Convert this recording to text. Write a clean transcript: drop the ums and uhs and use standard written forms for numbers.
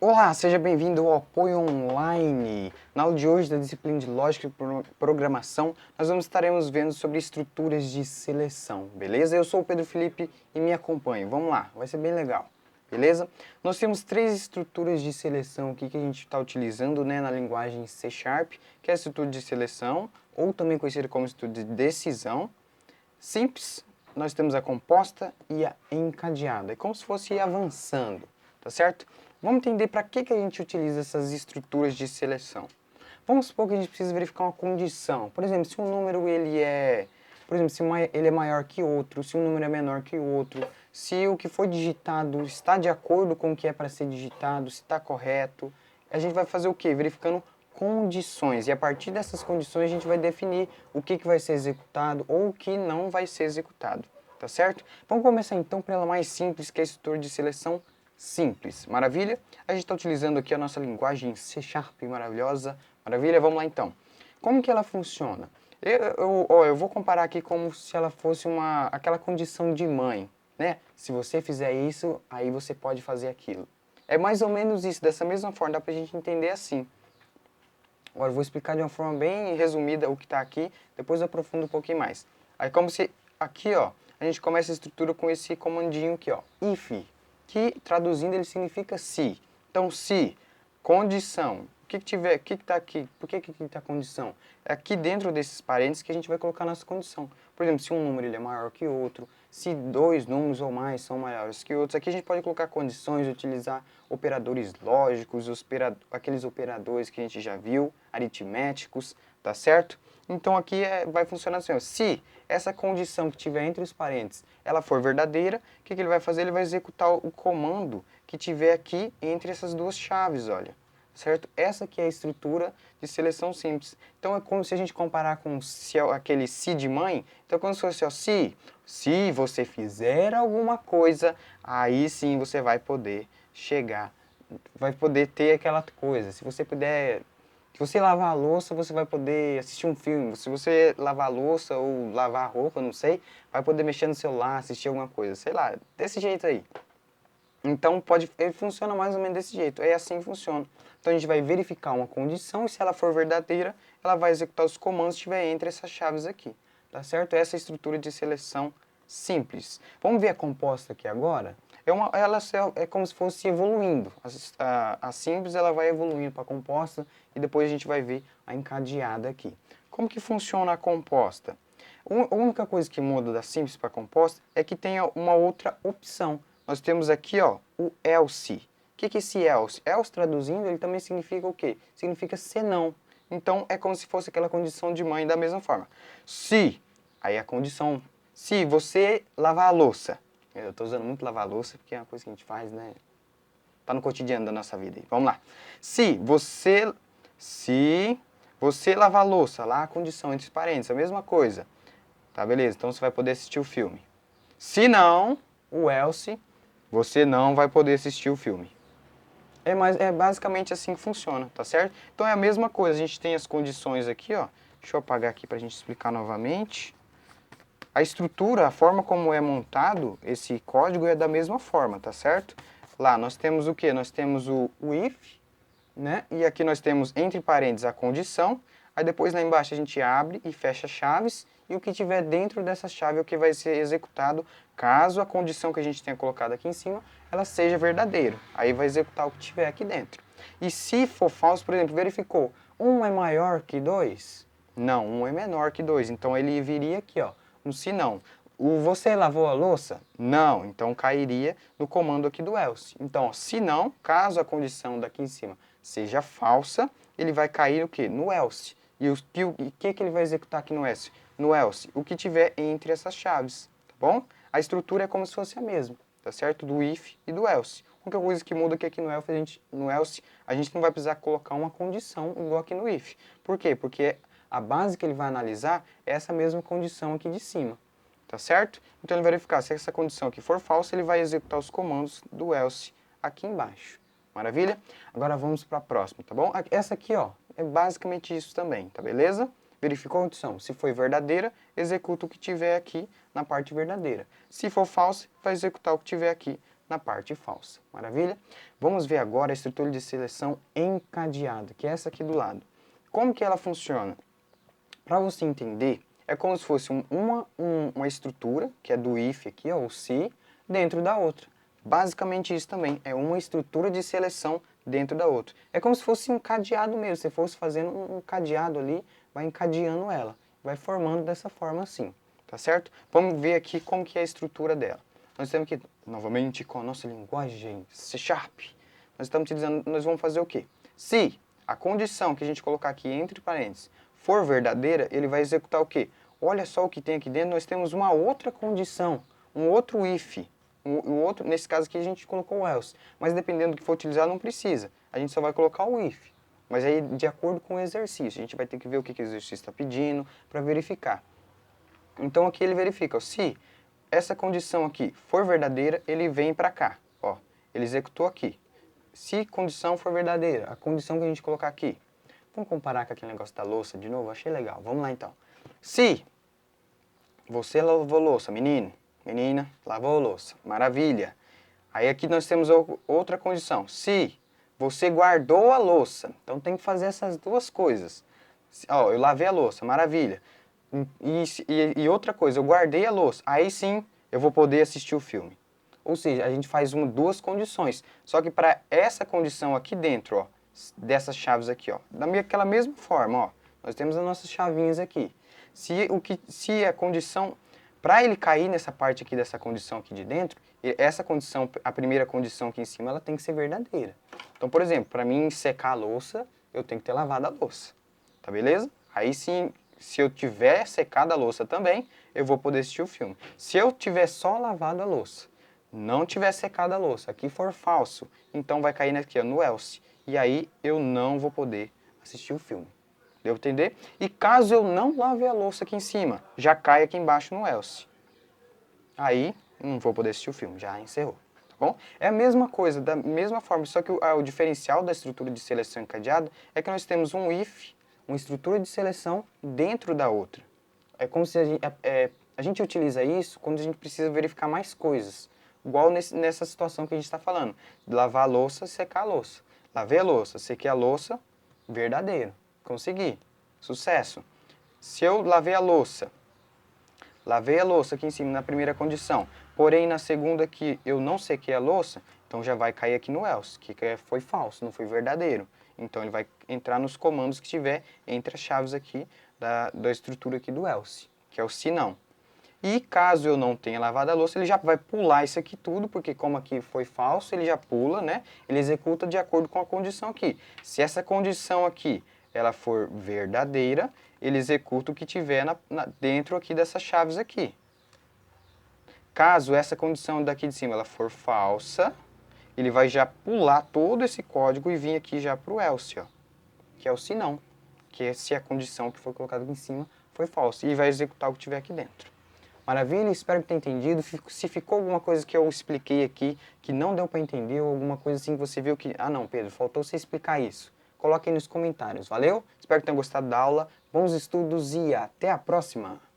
Olá, seja bem-vindo ao Apoio Online. Na aula de hoje da disciplina de Lógica e Programação, nós estaremos vendo sobre estruturas de seleção, beleza? Eu sou o Pedro Felipe e me acompanhe. Vamos lá, vai ser bem legal, beleza? Nós temos três estruturas de seleção aqui que a gente está utilizando, né, na linguagem C#, que é a estrutura de seleção, ou também conhecida como estrutura de decisão. Simples, nós temos a composta e a encadeada. É como se fosse ir avançando, tá certo? Vamos entender para que a gente utiliza essas estruturas de seleção. Vamos supor que a gente precisa verificar uma condição. Por exemplo, se um número se ele é maior que outro, se um número é menor que o outro, se o que foi digitado está de acordo com o que é para ser digitado, se está correto. A gente vai fazer o quê? Verificando condições. E a partir dessas condições a gente vai definir o que vai ser executado ou o que não vai ser executado. Tá certo? Vamos começar então pela mais simples, que é a estrutura de seleção simples. Maravilha? A gente está utilizando aqui a nossa linguagem C# maravilhosa. Maravilha? Vamos lá então. Como que ela funciona? Eu vou comparar aqui como se ela fosse aquela condição de mãe, né? Se você fizer isso, aí você pode fazer aquilo. É mais ou menos isso, dessa mesma forma, dá pra gente entender assim. Agora eu vou explicar de uma forma bem resumida o que está aqui, depois eu aprofundo um pouquinho mais. Aí como se aqui, ó, a gente começa a estrutura com esse comandinho aqui, ó, if, que traduzindo ele significa se. Então se, condição, o que está aqui, por que está condição? É aqui dentro desses parênteses que a gente vai colocar a nossa condição. Por exemplo, se um número ele é maior que outro, se dois números ou mais são maiores que outros, aqui a gente pode colocar condições, utilizar operadores lógicos, aqueles operadores que a gente já viu, aritméticos, tá certo? Então aqui vai funcionar assim, ó, se essa condição que tiver entre os parênteses, ela for verdadeira, o que ele vai fazer? Ele vai executar o comando que tiver aqui entre essas duas chaves, olha. Certo? Essa aqui é a estrutura de seleção simples. Então é como se a gente comparar com aquele se de mãe. Então é como se fosse, ó, se você fizer alguma coisa, aí sim você vai poder chegar, vai poder ter aquela coisa. Se você lavar a louça, você vai poder assistir um filme. Se você lavar a louça ou lavar a roupa, não sei, vai poder mexer no celular, assistir alguma coisa, sei lá, desse jeito aí. Então ele funciona mais ou menos desse jeito, é assim que funciona. Então a gente vai verificar uma condição e se ela for verdadeira, ela vai executar os comandos que estiver entre essas chaves aqui, tá certo? Essa é a estrutura de seleção simples. Vamos ver a composta aqui agora? Ela é como se fosse evoluindo. A simples ela vai evoluindo para a composta e depois a gente vai ver a encadeada aqui. Como que funciona a composta? A única coisa que muda da simples para a composta é que tem uma outra opção. Nós temos aqui, ó, o else. O que é esse else? Else, traduzindo, ele também significa o quê? Significa senão. Então, é como se fosse aquela condição de mãe da mesma forma. Se, aí a condição, se você lavar a louça. Eu estou usando muito lavar a louça porque é uma coisa que a gente faz, né? Tá no cotidiano da nossa vida. Vamos lá. Se você lavar a louça, lá a condição entre parênteses, a mesma coisa. Tá, beleza. Então, você vai poder assistir o filme. Se não, o else, você não vai poder assistir o filme. É basicamente assim que funciona, tá certo? Então é a mesma coisa, a gente tem as condições aqui, ó. Deixa eu apagar aqui pra gente explicar novamente. A estrutura, a forma como é montado esse código é da mesma forma, tá certo? Lá nós temos o que? Nós temos o if, né? E aqui nós temos entre parênteses a condição. Aí depois lá embaixo a gente abre e fecha chaves e o que tiver dentro dessa chave é o que vai ser executado caso a condição que a gente tenha colocado aqui em cima ela seja verdadeira. Aí vai executar o que tiver aqui dentro. E se for falso, por exemplo, verificou, 1 é maior que 2? Não, 1 é menor que 2. Então ele viria aqui, ó, no se não. Você lavou a louça? Não, então cairia no comando aqui do else. Então, ó, se não, caso a condição daqui em cima seja falsa, ele vai cair o quê? No else. E o que ele vai executar aqui no else? No else, o que tiver entre essas chaves, tá bom? A estrutura é como se fosse a mesma, tá certo? Do if e do else. A única coisa que muda é que aqui no else a gente não vai precisar colocar uma condição igual aqui no if. Por quê? Porque a base que ele vai analisar é essa mesma condição aqui de cima, tá certo? Então ele vai verificar se essa condição aqui for falsa, ele vai executar os comandos do else aqui embaixo. Maravilha? Agora vamos para a próxima, tá bom? Essa aqui, ó, é basicamente isso também, tá beleza? Verificou a condição. Se for verdadeira, executa o que tiver aqui na parte verdadeira. Se for falsa, vai executar o que tiver aqui na parte falsa. Maravilha? Vamos ver agora a estrutura de seleção encadeada, que é essa aqui do lado. Como que ela funciona? Para você entender, é como se fosse uma estrutura, que é do if aqui, ó, o se, dentro da outra. Basicamente isso também, é uma estrutura de seleção dentro da outra. É como se fosse um cadeado mesmo, se fosse fazendo um cadeado ali, vai encadeando ela, vai formando dessa forma assim, tá certo? Vamos ver aqui como que é a estrutura dela. Nós temos que, novamente, com a nossa linguagem C#, nós estamos te dizendo, nós vamos fazer o quê? Se a condição que a gente colocar aqui entre parênteses for verdadeira, ele vai executar o quê? Olha só o que tem aqui dentro, nós temos uma outra condição, um outro if. Outro, nesse caso aqui a gente colocou o else, mas dependendo do que for utilizado não precisa. A gente só vai colocar o if. Mas aí de acordo com o exercício, a gente vai ter que ver o que o exercício está pedindo para verificar. Então aqui ele verifica, ó, se essa condição aqui for verdadeira, ele vem para cá. Ó, ele executou aqui. Se condição for verdadeira, a condição que a gente colocar aqui. Vamos comparar com aquele negócio da louça de novo? Achei legal. Vamos lá então. Se você lavou louça, menino, menina, lavou louça. Maravilha. Aí aqui nós temos outra condição. Se você guardou a louça. Então tem que fazer essas duas coisas. Ó, eu lavei a louça. Maravilha. E outra coisa, eu guardei a louça. Aí sim eu vou poder assistir o filme. Ou seja, a gente faz duas condições. Só que para essa condição aqui dentro, ó, dessas chaves aqui, ó, daquela mesma forma, ó, nós temos as nossas chavinhas aqui. Se a condição, para ele cair nessa parte aqui dessa condição aqui de dentro, essa condição, a primeira condição aqui em cima, ela tem que ser verdadeira. Então, por exemplo, para mim secar a louça, eu tenho que ter lavado a louça. Tá beleza? Aí sim, se eu tiver secado a louça também, eu vou poder assistir o filme. Se eu tiver só lavado a louça, não tiver secado a louça, aqui for falso, então vai cair aqui, ó, no else. E aí eu não vou poder assistir o filme. Deu pra entender? E caso eu não lave a louça aqui em cima, já cai aqui embaixo no else. Aí não vou poder assistir o filme, já encerrou. Tá bom? É a mesma coisa, da mesma forma, só que o diferencial da estrutura de seleção encadeada é que nós temos um if, uma estrutura de seleção dentro da outra. É como se a gente utiliza isso quando a gente precisa verificar mais coisas. Igual nessa situação que a gente está falando. Lavar a louça, secar a louça. Lavei a louça, sequei a louça, verdadeiro. Consegui. Sucesso. Se eu lavei a louça aqui em cima na primeira condição, porém na segunda aqui eu não sequei a louça, então já vai cair aqui no else, que foi falso, não foi verdadeiro. Então ele vai entrar nos comandos que tiver entre as chaves aqui da estrutura aqui do else, que é o se não. E caso eu não tenha lavado a louça, ele já vai pular isso aqui tudo, porque como aqui foi falso, ele já pula, né? Ele executa de acordo com a condição aqui. Se essa condição aqui ela for verdadeira, ele executa o que tiver dentro aqui dessas chaves aqui. Caso essa condição daqui de cima ela for falsa, ele vai já pular todo esse código e vir aqui já para o else, ó, que é o se não, que é se a condição que foi colocada aqui em cima foi falsa, e vai executar o que tiver aqui dentro. Maravilha? Espero que tenha entendido. Se ficou alguma coisa que eu expliquei aqui que não deu para entender, ou alguma coisa assim que você viu que, ah não, Pedro, faltou você explicar isso, coloque aí nos comentários, valeu? Espero que tenham gostado da aula, bons estudos e até a próxima!